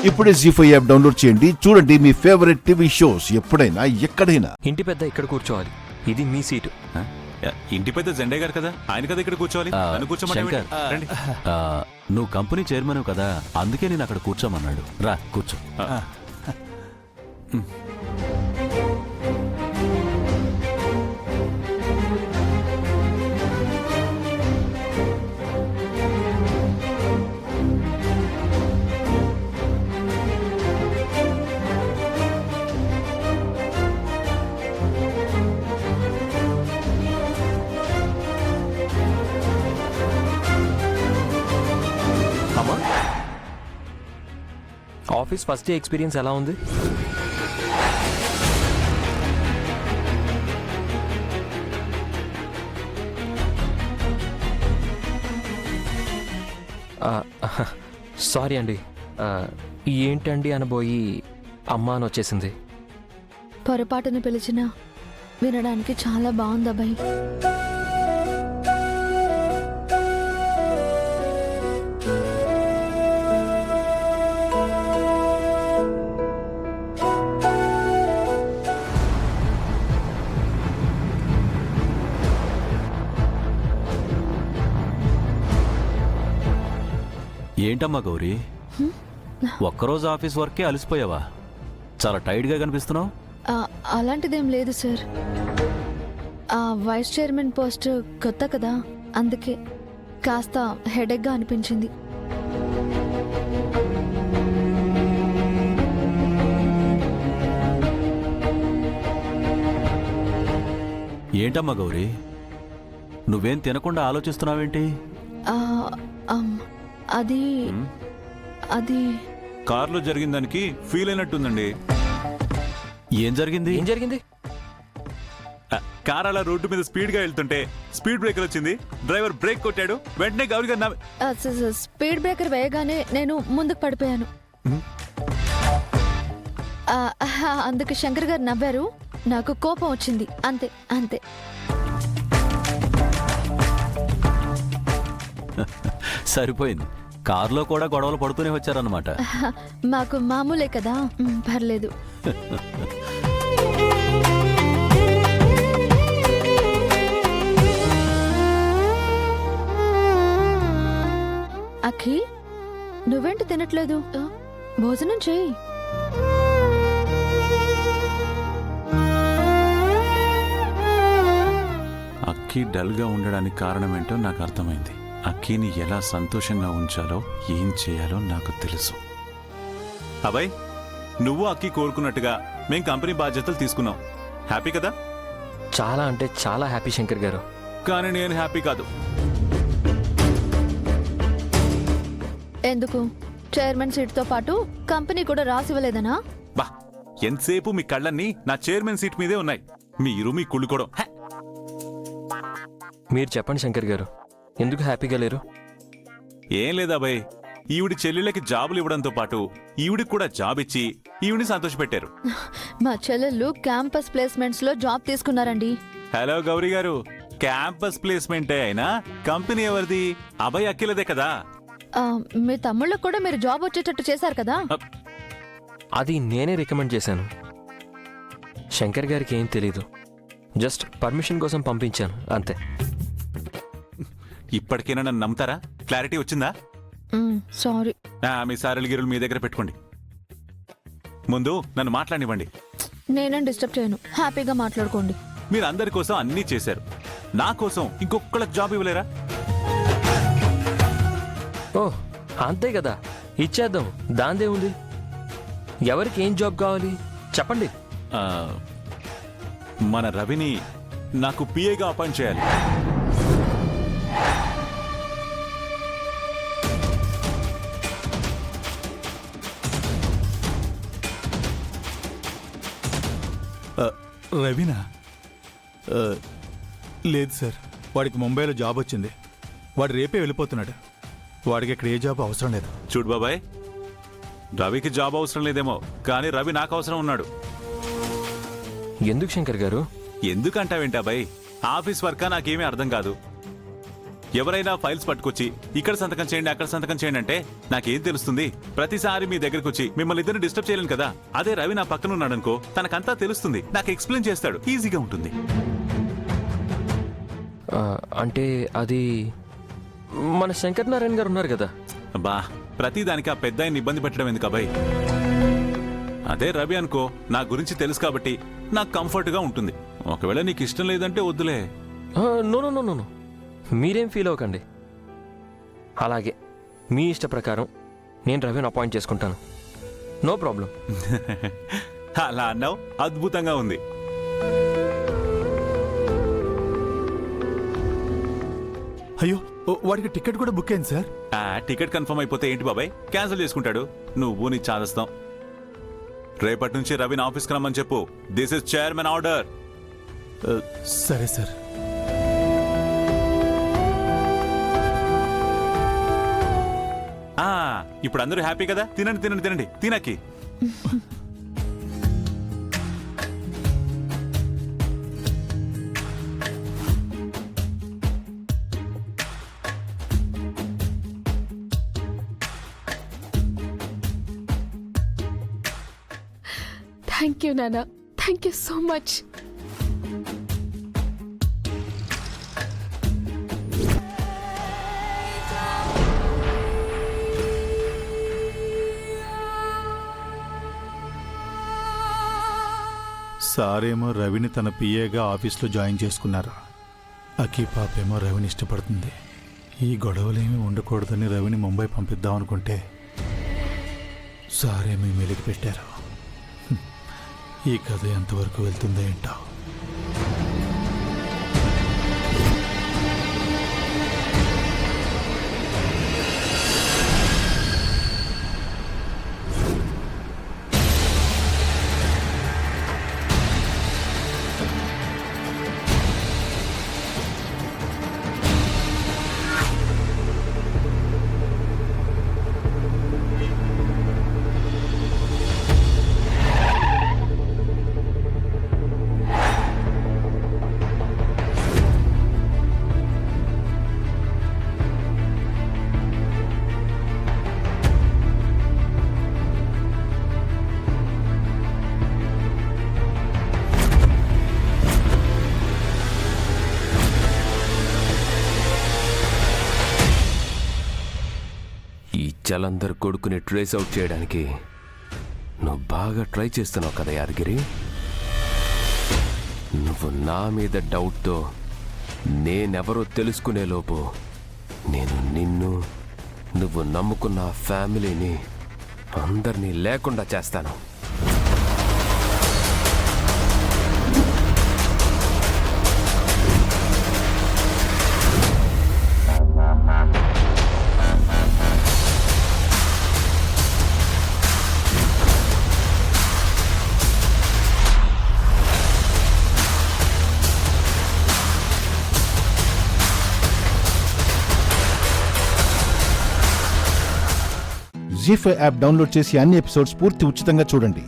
ఇప్పుడే జీ5 app download చేయండి. చూడండి మీ ఫేవరెట్ టీవీ షోస్ ఎప్పుడైనా ఎక్కడైనా. ఇంటి పెద్ద ఇక్కడ కూర్చోవాలి, ఇది మీ సీటు. ఇంటి పెద్ద జెండే గారు కదా, ఆయన కదా ఇక్కడ కూర్చోవాలి. శంకర్, నువ్వు కంపెనీ చైర్మన్ కదా, అందుకే నేను అక్కడ కూర్చోమన్నాడు. రా కూర్చో. ఆఫీస్ ఫస్ట్ డే ఎక్స్పీరియన్స్ ఎలా ఉంది? సారీ అండి, ఏంటండి అనబోయి అమ్మ అని వచ్చేసింది. పొరపాటును పిలిచినా వినడానికి చాలా బాగుంది అబ్బాయి. ఏంటమ్మా గౌరీ, ఒక్కరోజు ఆఫీస్ వర్కే అలసిపోయావా? చాలా టైర్డ్గా కనిపిస్తున్నావు. అలాంటిదేం లేదు సార్, వైస్ చైర్మన్ పోస్ట్ కొత్త కదా, అందుకే కాస్త హెడేక్గా అనిపించింది. ఏంటమ్మా గౌరీ, నువ్వేం తినకుండా ఆలోచిస్తున్నావేంటి? అది అది కార్లో జరిగిన దానికి ఫీల్ అయినట్టుందండి. ఏం జరిగింది? ఏం జరిగింది? కార్ అలా రోడ్డు మీద స్పీడ్ గా వెళ్తుంటే స్పీడ్ బ్రేకర్ వచ్చింది, డ్రైవర్ బ్రేక్ కొట్టాడు, వెంటనే గౌరీ గారు స్పీడ్ బ్రేకర్ వేయగానే నేను ముందుకు పడిపోయాను. అందుకు శంకర్ గారు నవ్వారు, నాకు కోపం వచ్చింది, అంతే అంతే. సరిపోయింది, కారులో కూడా గొడవలు పడుతూనే వచ్చారన్నమాట. మాకు మామూలే కదా, పర్లేదు. అఖిల్, నువ్వేంటి తినట్లేదు? భోజనం చేయి. అక్కి డల్ గా ఉండడానికి కారణం ఏంటో నాకు అర్థమైంది. అక్కీని ఎలా సంతోషంగా ఉంచాలో, ఏం చేయాలో నాకు తెలుసు. అబ్బాయి, నువ్వు అక్కి కోరుకున్నట్టుగా మేం కంపెనీ బాధ్యతలు తీసుకున్నాం. హ్యాపీ కదా? చాలా అంటే చాలా హ్యాపీ శంకర్ గారు. కానీ నేను హ్యాపీ కాదు. ఎందుకు? చైర్మన్ సీట్తో పాటు కంపెనీ కూడా రాసివ్వలేదనా? బా, ఎంతసేపు మీ కళ్ళన్నీ నా చైర్మన్ సీట్ మీదే ఉన్నాయి. మీరు మీ కుళ్ళు కూడా. మీరు చెప్పండి శంకర్ గారు, ఎందుకు హ్యాపీగా లేరు? ఏం లేదా బాయ్, ఈవిడి చెల్లెళ్ళకి జాబులు ఇవ్వడంతో పాటు ఈవిడికి కూడా జాబ్ ఇచ్చి ఈవిడిని సంతోషపెట్టారు. మా చెల్లెళ్ళు క్యాంపస్ ప్లేస్మెంట్స్ లో జాబ్ తీసుకున్నారండి. హలో గౌరీ గారు, క్యాంపస్ ప్లేస్మెంటే అయినా కంపెనీ ఎవరిది? అబ్బాయి అక్కిలదే కదా. మీ తమ్ముళ్ళకు కూడా మీరు జాబ్ వచ్చేటట్టు చేశారు కదా. అది నేనే రికమెండ్ చేశాను. శంకర్ గారికి ఏం తెలీదు, జస్ట్ పర్మిషన్ కోసం పంపించాను అంతే. ఇప్పటికైనా నన్ను నమ్ముతారా? క్లారిటీ వచ్చిందా? సారీ. మీ సారెలు గిరులు మీ దగ్గర పెట్టుకోండి, ముందు నన్ను మాట్లాడివ్వండి. నేనేం డిస్టర్బ్ చేయను, హ్యాపీగా మాట్లాడుకోండి. మీరు అందరి కోసం అన్నీ చేశారు, నా కోసం ఇంకొకళ్ళకి జాబ్ ఇవ్వలేరా? ఓ అంతే కదా, ఇచ్చేద్దాం, దాందే ఉంది. ఎవరికి ఏం జాబ్ కావాలి చెప్పండి. మన రవిని నాకు పిఏగా అపాయింట్ చేయాలి. రవినా? లేదు సార్, వాడికి ముంబైలో జాబ్ వచ్చింది, వాడు రేపే వెళ్ళిపోతున్నాడు. వాడికి ఇక్కడ ఏ జాబ్ అవసరం లేదు. చూడు బాబాయ్, రవికి జాబ్ అవసరం లేదేమో, కానీ రవి నాకు అవసరం ఉన్నాడు. ఎందుకు శంకర్ గారు? ఎందుకంటావేంటా బాయ్, ఆఫీస్ వర్కా నాకేమీ అర్థం కాదు. ఎవరైనా ఫైల్స్ పట్టుకొచ్చి ఇక్కడ సంతకం చేయండి అక్కడ సంతకం చేయండి అంటే నాకేం తెలుస్తుంది? ప్రతిసారి మీ దగ్గరకు వచ్చి మిమ్మల్ని ఇద్దరు డిస్టర్బ్ చేయలేను కదా. అదే రవి నా పక్కన ఉన్నాడనుకో, తనకంతా తెలుస్తుంది, నాకు ఎక్స్ప్లెయిన్ చేస్తాడు, ఈజీగా ఉంటుంది. అంటే అది మన శంకర్ నారాయణ గారు ఉన్నారు కదా. బా, ప్రతిదానికి ఆ పెద్ద ఆయన్ని ఇబ్బంది పెట్టడం ఎందుకు అబ్బాయి? అదే రవి అనుకో, నా గురించి తెలుసు కాబట్టి నాకు కంఫర్ట్గా ఉంటుంది. ఒకవేళ నీకు ఇష్టం లేదంటే వద్దులే. No no no no no, మీరేం ఫీల్ అవ్వకండి. అలాగే మీ ఇష్ట ప్రకారం నేను రవిని అపాయింట్ చేసుకుంటాను. No problem. అలా అన్నావు, అద్భుతంగా ఉంది. అయ్యో, వాడికి టికెట్ కూడా బుక్ అయింది సార్. టికెట్ కన్ఫర్మ్ అయిపోతే ఏంటి బాబాయ్, క్యాన్సిల్ చేసుకుంటాడు. నువ్వు నీ చాదస్తాం. రేపటి నుంచి రవిని ఆఫీస్కి రమ్మని చెప్పు. This is chairman order. సరే సార్. ఇప్పుడు అందరూ హ్యాపీ కదా? తినండి తినండి తినండి, తినకి. థ్యాంక్ యూ నాన్న, థ్యాంక్ యూ సో మచ్. సారేమో రవిని తన పిఏగా ఆఫీస్లో జాయిన్ చేసుకున్నారు. అకీ పాపేమో రవిని ఇష్టపడుతుంది. ఈ గొడవలేమీ ఉండకూడదని రవిని ముంబై పంపిద్దాం అనుకుంటే సారేమీ మెలికి పెట్టారు. ఈ కథ ఎంతవరకు వెళ్తుందో ఏంటో. జలంధర్ కొడుకుని ట్రేస్ అవుట్ చేయడానికి నువ్వు బాగా ట్రై చేస్తున్నావు కదా యాదగిరి. నువ్వు నా మీద డౌట్తో నేనెవరో తెలుసుకునేలోపు నేను నిన్ను, నువ్వు నమ్ముకున్న ఫ్యామిలీని అందరినీ లేకుండా చేస్తాను. జీ5 యాప్ డౌన్లోడ్ చేసి అన్ని ఎపిసోడ్స్ పూర్తి ఉచితంగా చూడండి.